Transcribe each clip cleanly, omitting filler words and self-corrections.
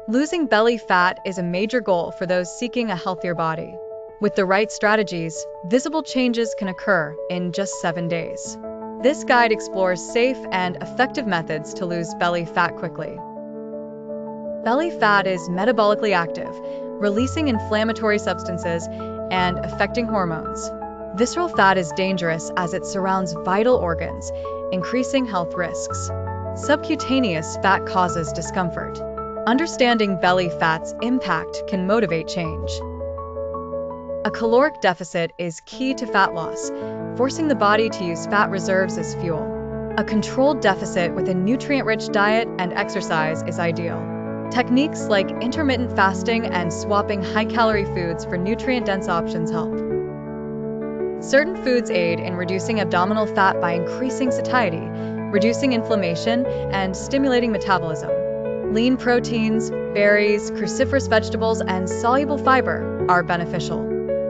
Losing belly fat is a major goal for those seeking a healthier body. With the right strategies, visible changes can occur in just 7 days. This guide explores safe and effective methods to lose belly fat quickly. Belly fat is metabolically active, releasing inflammatory substances and affecting hormones. Visceral fat is dangerous as it surrounds vital organs, increasing health risks. Subcutaneous fat causes discomfort. Understanding belly fat's impact can motivate change. A caloric deficit is key to fat loss, forcing the body to use fat reserves as fuel. A controlled deficit with a nutrient-rich diet and exercise is ideal. Techniques like intermittent fasting and swapping high-calorie foods for nutrient-dense options help. Certain foods aid in reducing abdominal fat by increasing satiety, reducing inflammation, and stimulating metabolism. Lean proteins, berries, cruciferous vegetables, and soluble fiber are beneficial.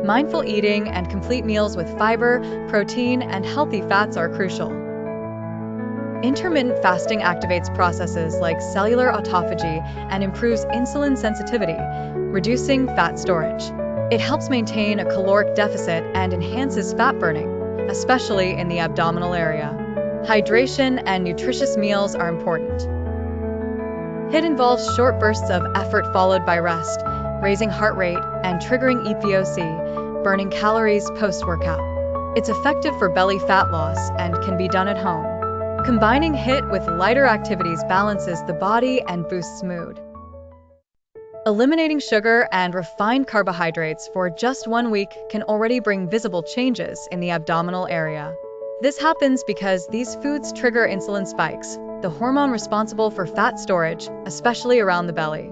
Mindful eating and complete meals with fiber, protein, and healthy fats are crucial. Intermittent fasting activates processes like cellular autophagy and improves insulin sensitivity, reducing fat storage. It helps maintain a caloric deficit and enhances fat burning, especially in the abdominal area. Hydration and nutritious meals are important. HIIT involves short bursts of effort followed by rest, raising heart rate and triggering EPOC, burning calories post-workout. It's effective for belly fat loss and can be done at home. Combining HIIT with lighter activities balances the body and boosts mood. Eliminating sugar and refined carbohydrates for just 1 week can already bring visible changes in the abdominal area. This happens because these foods trigger insulin spikes, the hormone responsible for fat storage, especially around the belly.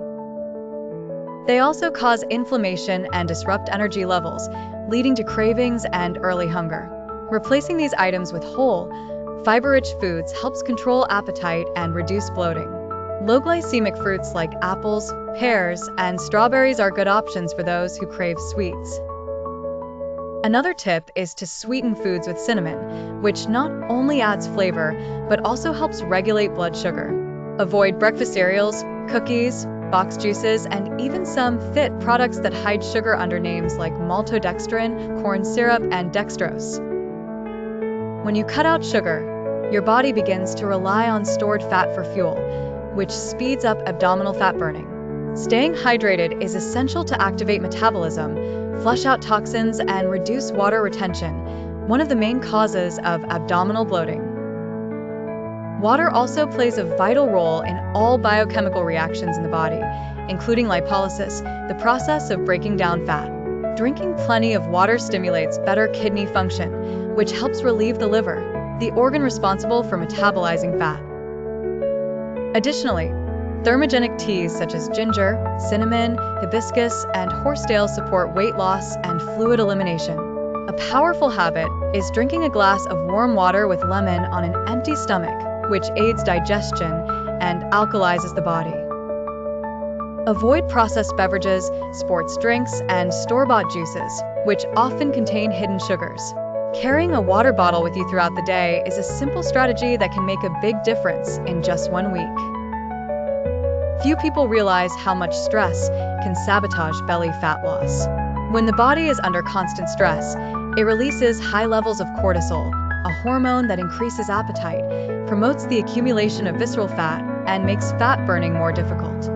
They also cause inflammation and disrupt energy levels, leading to cravings and early hunger. Replacing these items with whole, fiber-rich foods helps control appetite and reduce bloating. Low-glycemic fruits like apples, pears, and strawberries are good options for those who crave sweets. Another tip is to sweeten foods with cinnamon, which not only adds flavor, but also helps regulate blood sugar. Avoid breakfast cereals, cookies, boxed juices, and even some fit products that hide sugar under names like maltodextrin, corn syrup, and dextrose. When you cut out sugar, your body begins to rely on stored fat for fuel, which speeds up abdominal fat burning. Staying hydrated is essential to activate metabolism, flush out toxins, and reduce water retention, one of the main causes of abdominal bloating. Water also plays a vital role in all biochemical reactions in the body, including lipolysis, the process of breaking down fat. Drinking plenty of water stimulates better kidney function, which helps relieve the liver, the organ responsible for metabolizing fat. Additionally, thermogenic teas such as ginger, cinnamon, hibiscus, and horsetail support weight loss and fluid elimination. A powerful habit is drinking a glass of warm water with lemon on an empty stomach, which aids digestion and alkalizes the body. Avoid processed beverages, sports drinks, and store-bought juices, which often contain hidden sugars. Carrying a water bottle with you throughout the day is a simple strategy that can make a big difference in just 1 week. Few people realize how much stress can sabotage belly fat loss. When the body is under constant stress, it releases high levels of cortisol, a hormone that increases appetite, promotes the accumulation of visceral fat, and makes fat burning more difficult.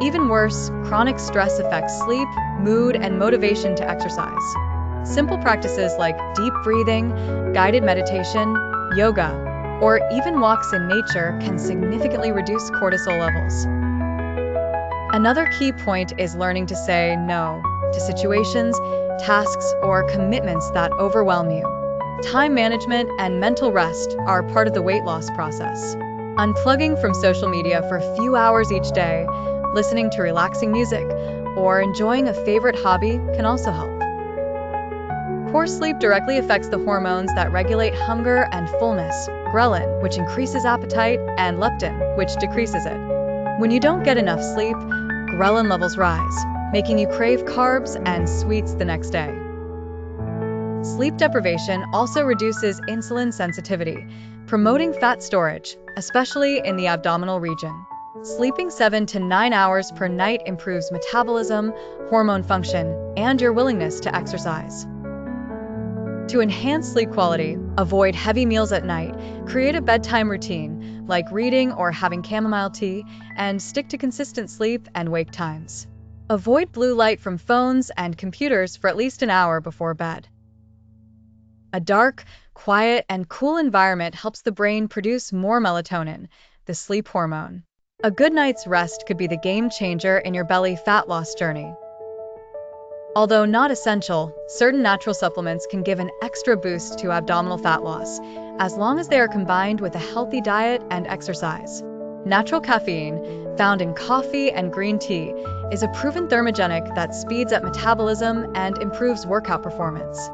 Even worse, chronic stress affects sleep, mood, and motivation to exercise. Simple practices like deep breathing, guided meditation, yoga, or even walks in nature can significantly reduce cortisol levels. Another key point is learning to say no to situations, tasks, or commitments that overwhelm you. Time management and mental rest are part of the weight loss process. Unplugging from social media for a few hours each day, listening to relaxing music, or enjoying a favorite hobby can also help. Poor sleep directly affects the hormones that regulate hunger and fullness, ghrelin, which increases appetite, and leptin, which decreases it. When you don't get enough sleep, ghrelin levels rise, making you crave carbs and sweets the next day. Sleep deprivation also reduces insulin sensitivity, promoting fat storage, especially in the abdominal region. Sleeping 7 to 9 hours per night improves metabolism, hormone function, and your willingness to exercise. To enhance sleep quality, avoid heavy meals at night, create a bedtime routine, like reading or having chamomile tea, and stick to consistent sleep and wake times. Avoid blue light from phones and computers for at least an hour before bed. A dark, quiet, and cool environment helps the brain produce more melatonin, the sleep hormone. A good night's rest could be the game changer in your belly fat loss journey. Although not essential, certain natural supplements can give an extra boost to abdominal fat loss, as long as they are combined with a healthy diet and exercise. Natural caffeine, found in coffee and green tea, is a proven thermogenic that speeds up metabolism and improves workout performance.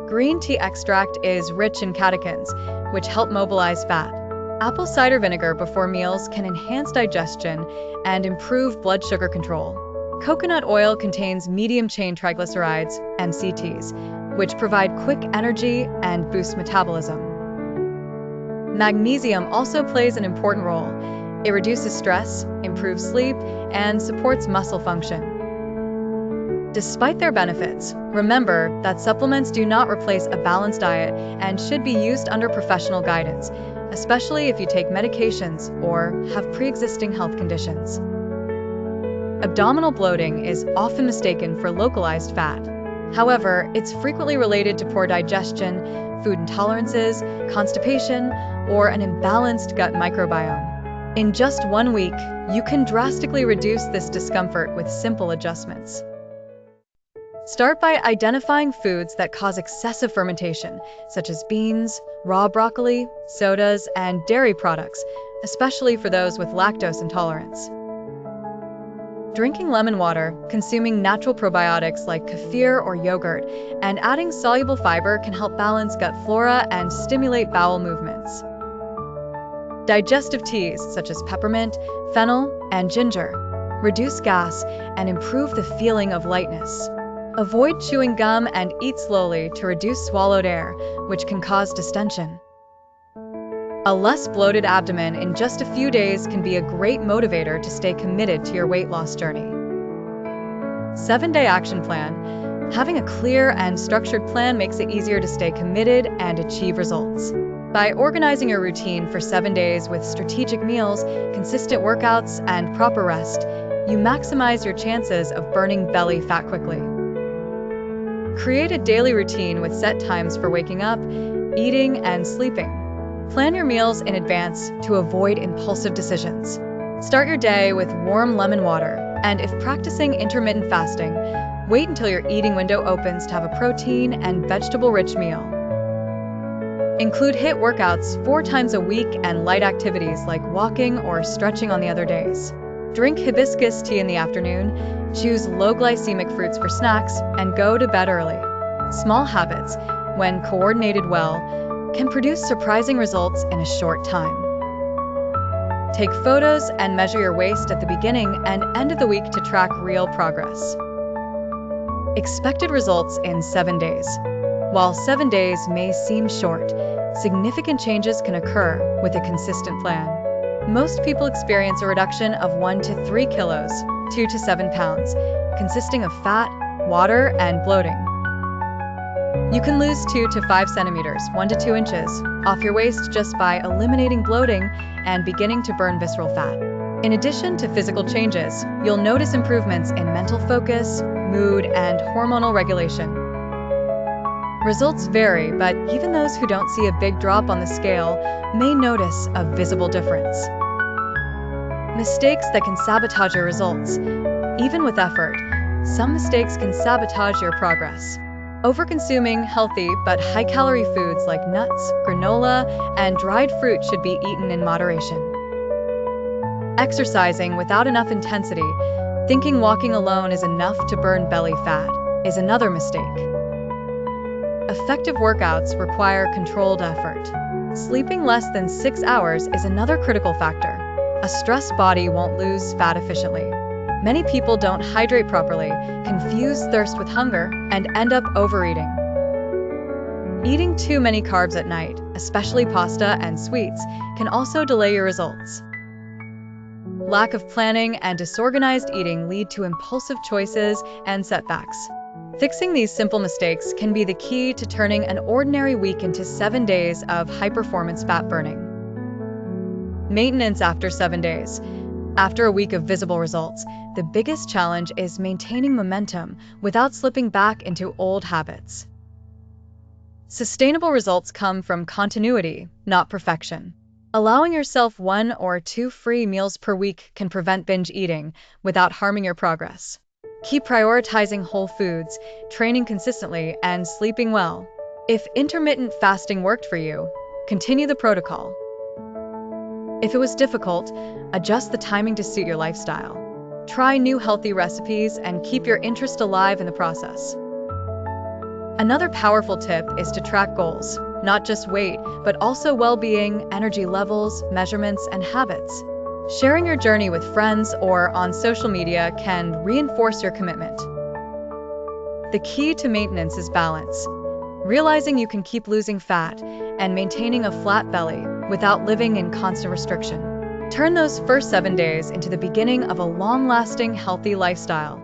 Green tea extract is rich in catechins, which help mobilize fat. Apple cider vinegar before meals can enhance digestion and improve blood sugar control. Coconut oil contains medium-chain triglycerides, MCTs, which provide quick energy and boost metabolism. Magnesium also plays an important role. It reduces stress, improves sleep, and supports muscle function. Despite their benefits, remember that supplements do not replace a balanced diet and should be used under professional guidance, especially if you take medications or have pre-existing health conditions. Abdominal bloating is often mistaken for localized fat. However, it's frequently related to poor digestion, food intolerances, constipation, or an imbalanced gut microbiome. In just 1 week, you can drastically reduce this discomfort with simple adjustments. Start by identifying foods that cause excessive fermentation, such as beans, raw broccoli, sodas, and dairy products, especially for those with lactose intolerance. Drinking lemon water, consuming natural probiotics like kefir or yogurt, and adding soluble fiber can help balance gut flora and stimulate bowel movements. Digestive teas such as peppermint, fennel, and ginger reduce gas and improve the feeling of lightness. Avoid chewing gum and eat slowly to reduce swallowed air, which can cause distension. A less bloated abdomen in just a few days can be a great motivator to stay committed to your weight loss journey. 7-day action plan. Having a clear and structured plan makes it easier to stay committed and achieve results. By organizing your routine for 7 days with strategic meals, consistent workouts, and proper rest, you maximize your chances of burning belly fat quickly. Create a daily routine with set times for waking up, eating, and sleeping. Plan your meals in advance to avoid impulsive decisions. Start your day with warm lemon water, and if practicing intermittent fasting, wait until your eating window opens to have a protein and vegetable-rich meal. Include HIIT workouts 4 times a week and light activities like walking or stretching on the other days. Drink hibiscus tea in the afternoon, choose low-glycemic fruits for snacks, and go to bed early. Small habits, when coordinated well, can produce surprising results in a short time. Take photos and measure your waist at the beginning and end of the week to track real progress. Expected results in 7 days. While 7 days may seem short, significant changes can occur with a consistent plan. Most people experience a reduction of 1 to 3 kilos, 2 to 7 pounds, consisting of fat, water, and bloating. You can lose 2 to 5 centimeters, 1 to 2 inches, off your waist just by eliminating bloating and beginning to burn visceral fat. In addition to physical changes, you'll notice improvements in mental focus, mood, and hormonal regulation. Results vary, but even those who don't see a big drop on the scale may notice a visible difference. Mistakes that can sabotage your results. Even with effort, some mistakes can sabotage your progress. Overconsuming healthy but high-calorie foods like nuts, granola, and dried fruit should be eaten in moderation. Exercising without enough intensity, thinking walking alone is enough to burn belly fat, is another mistake. Effective workouts require controlled effort. Sleeping less than 6 hours is another critical factor. A stressed body won't lose fat efficiently. Many people don't hydrate properly, confuse thirst with hunger, and end up overeating. Eating too many carbs at night, especially pasta and sweets, can also delay your results. Lack of planning and disorganized eating lead to impulsive choices and setbacks. Fixing these simple mistakes can be the key to turning an ordinary week into 7 days of high-performance fat burning. Maintenance after 7 days. After a week of visible results, the biggest challenge is maintaining momentum without slipping back into old habits. Sustainable results come from continuity, not perfection. Allowing yourself 1 or 2 free meals per week can prevent binge eating without harming your progress. Keep prioritizing whole foods, training consistently, and sleeping well. If intermittent fasting worked for you, continue the protocol. If it was difficult, adjust the timing to suit your lifestyle. Try new healthy recipes and keep your interest alive in the process. Another powerful tip is to track goals, not just weight, but also well-being, energy levels, measurements, and habits. Sharing your journey with friends or on social media can reinforce your commitment. The key to maintenance is balance. Realizing you can keep losing fat and maintaining a flat belly without living in constant restriction. Turn those first 7 days into the beginning of a long-lasting, healthy lifestyle.